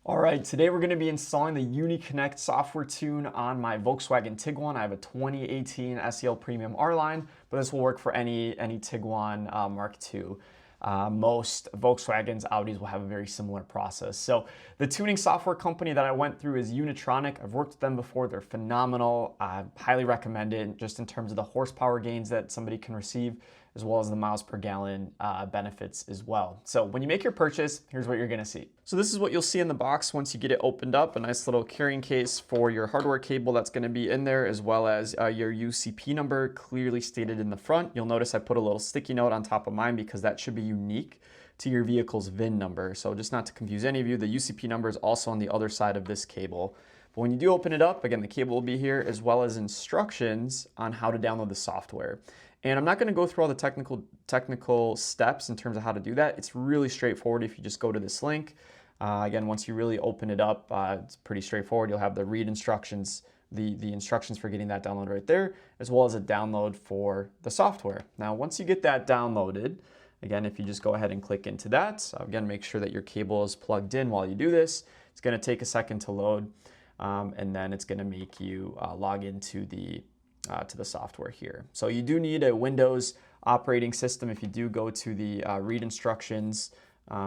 All right, today we're going to be installing the Uniconnect software tune on my Volkswagen Tiguan. I have a 2018 SEL Premium R line, but this will work for any Tiguan Mark II. Most Volkswagens, Audis will have a very similar process. So the tuning software company that I went through is Unitronic. I've worked with them before. They're phenomenal. I highly recommend it just in terms of the horsepower gains that somebody can receive, as well as the miles per gallon benefits as well. So when you make your purchase, here's what you're gonna see. So this is what you'll see in the box once you get it opened up, a nice little carrying case for your hardware cable that's gonna be in there, as well as your UCP number clearly stated in the front. You'll notice I put a little sticky note on top of mine because that should be unique to your vehicle's VIN number. So just not to confuse any of you, the UCP number is also on the other side of this cable. But when you do open it up, again, the cable will be here, as well as instructions on how to download the software. And I'm not going to go through all the technical steps in terms of how to do that. It's really straightforward if you just go to this link. Again, once you really open it up, it's pretty straightforward. You'll have the read instructions, the instructions for getting that download right there, as well as a download for the software. Now, once you get that downloaded, again, if you just go ahead and click into that, again, make sure that your cable is plugged in while you do this. It's going to take a second to load, and then it's going to make you log into to the software here. So you do need a Windows operating system if you do go to the read instructions.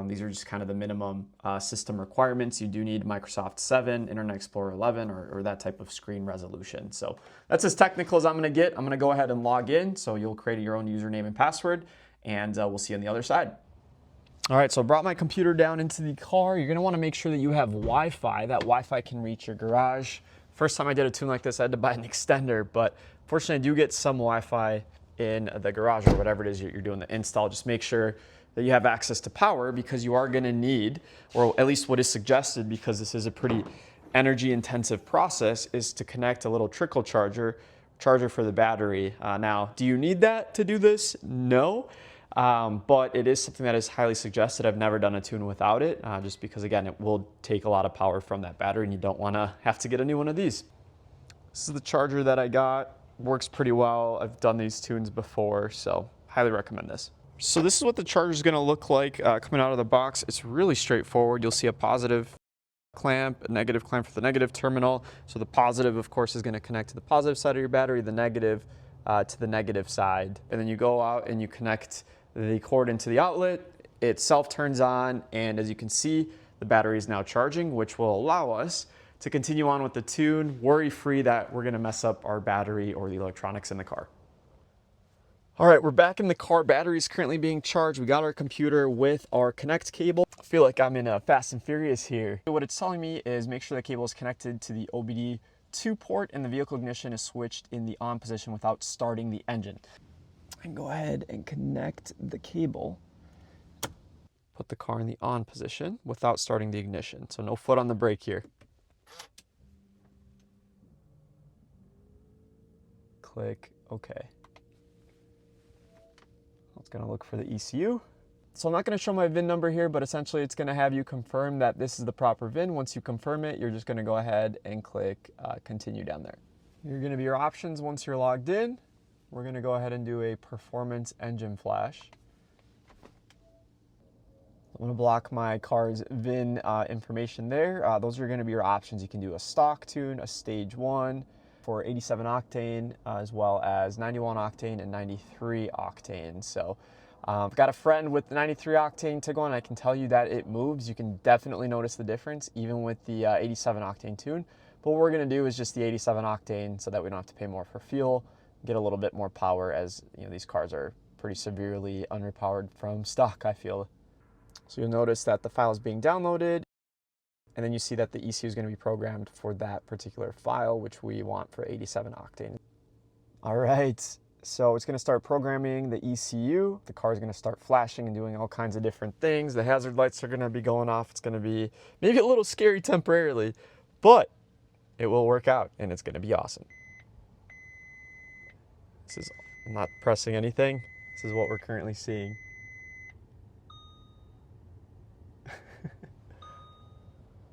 These are just kind of the minimum system requirements. You do need Microsoft 7, Internet Explorer 11, or that type of screen resolution. So that's as technical as I'm gonna get. I'm gonna go ahead and log in. So you'll create your own username and password, and we'll see you on the other side. All right, so I brought my computer down into the car. You're gonna wanna make sure that you have Wi-Fi. That Wi-Fi can reach your garage. First time I did a tune like this, I had to buy an extender, but fortunately I do get some Wi-Fi in the garage or whatever it is you're doing the install. Just make sure that you have access to power, because you are gonna need, or at least what is suggested, because this is a pretty energy intensive process, is to connect a little trickle charger for the battery. Now, do you need that to do this? No. But it is something that is highly suggested. I've never done a tune without it, just because, again, it will take a lot of power from that battery, and you don't want to have to get a new one of these. This is the charger that I got. Works pretty well. I've done these tunes before, so highly recommend this. So this is what the charger is going to look like coming out of the box. It's really straightforward. You'll see a positive clamp, a negative clamp for the negative terminal. So the positive, of course, is going to connect to the positive side of your battery, the negative to the negative side. And then you go out and you connect the cord into the outlet. It self turns on, and as you can see, the battery is now charging, which will allow us to continue on with the tune, worry-free that we're gonna mess up our battery or the electronics in the car. All right, we're back in the car. Battery is currently being charged. We got our computer with our Connect cable. I feel like I'm in a Fast and Furious here. What it's telling me is make sure the cable is connected to the OBD2 port and the vehicle ignition is switched in the on position without starting the engine. I can go ahead and connect the cable. Put the car in the on position without starting the ignition. So no foot on the brake here. Click OK. It's going to look for the ECU. So I'm not going to show my VIN number here, but essentially it's going to have you confirm that this is the proper VIN. Once you confirm it, you're just going to go ahead and click continue down there. You're going to be your options once you're logged in. We're going to go ahead and do a performance engine flash. I'm going to block my car's VIN information there. Those are going to be your options. You can do a stock tune, a stage 1 for 87 octane, as well as 91 octane and 93 octane. So I've got a friend with the 93 octane Tiguan. I can tell you that it moves. You can definitely notice the difference even with the 87 octane tune. But what we're going to do is just the 87 octane so that we don't have to pay more for fuel, get a little bit more power, as you know, these cars are pretty severely underpowered from stock, I feel. So you'll notice that the file is being downloaded, and then you see that the ECU is going to be programmed for that particular file, which we want for 87 octane. All right, so it's going to start programming the ECU. The car is going to start flashing and doing all kinds of different things. The hazard lights are going to be going off. It's going to be maybe a little scary temporarily, but it will work out, and it's going to be awesome. I'm not pressing anything. This is what we're currently seeing.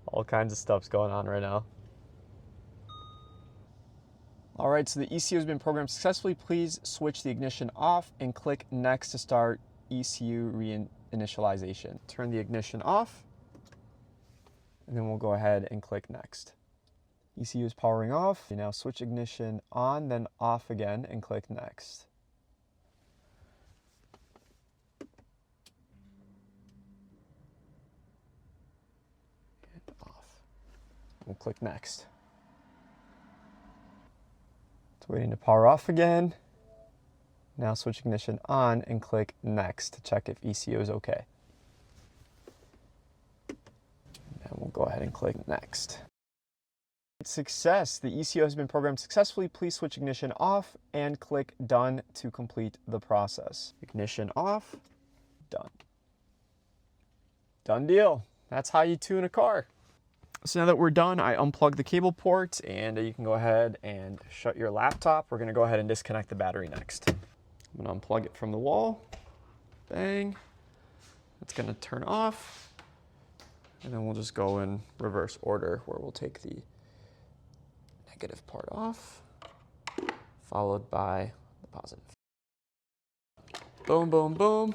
All kinds of stuff's going on right now. All right, so the ECU has been programmed successfully. Please switch the ignition off and click next to start ECU reinitialization. Turn the ignition off. and then we'll go ahead and click next. ECU is powering off. You now switch ignition on, then off again, and click next. And off. We'll click next. It's waiting to power off again. Now switch ignition on and click next to check if ECU is okay. And we'll go ahead and click next. Success. The ECU has been programmed successfully. Please switch ignition off and click done to complete the process. Ignition off, done. Done deal. That's how you tune a car. So now that we're done, I unplug the cable port and you can go ahead and shut your laptop. We're gonna go ahead and disconnect the battery next. I'm gonna unplug it from the wall. Bang. It's gonna turn off. And then we'll just go in reverse order where we'll take the negative part off, followed by the positive. Boom, boom, boom.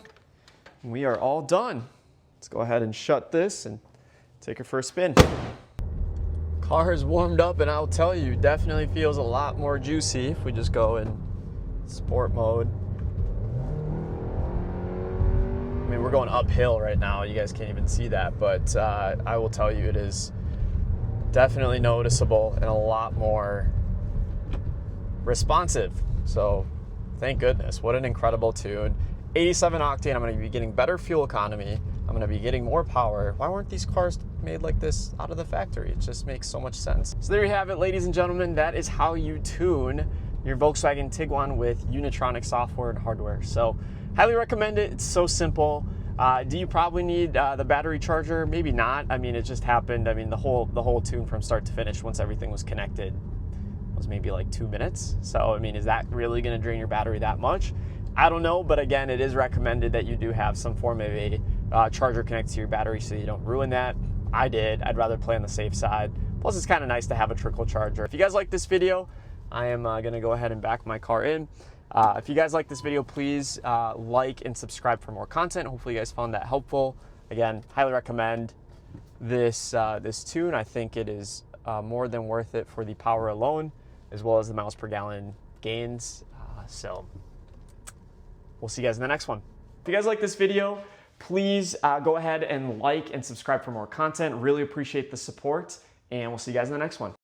We are all done. Let's go ahead and shut this and take it for a spin. Car is warmed up and I'll tell you, definitely feels a lot more juicy if we just go in sport mode. I mean, we're going uphill right now. You guys can't even see that, but I will tell you it is definitely noticeable and a lot more responsive. So thank goodness. What an incredible tune. 87 octane. I'm going to be getting better fuel economy. I'm going to be getting more power. Why weren't these cars made like this out of the factory? It just makes so much sense. So there you have it, ladies and gentlemen. That is how you tune your Volkswagen Tiguan with Unitronic software and hardware. So highly recommend it. It's so simple. Do you probably need the battery charger? Maybe not. I mean, it just happened. I mean, the whole tune from start to finish, once everything was connected, was maybe like 2 minutes. So, I mean, is that really going to drain your battery that much? I don't know, but again, it is recommended that you do have some form of a charger connected to your battery so you don't ruin that. I did. I'd rather play on the safe side. Plus, it's kind of nice to have a trickle charger. If you guys like this video, I am going to go ahead and back my car in. If you guys like this video, please like and subscribe for more content. Hopefully you guys found that helpful. Again, highly recommend this tune. I think it is more than worth it for the power alone, as well as the miles per gallon gains. So we'll see you guys in the next one. If you guys like this video, please go ahead and like and subscribe for more content. Really appreciate the support, and we'll see you guys in the next one.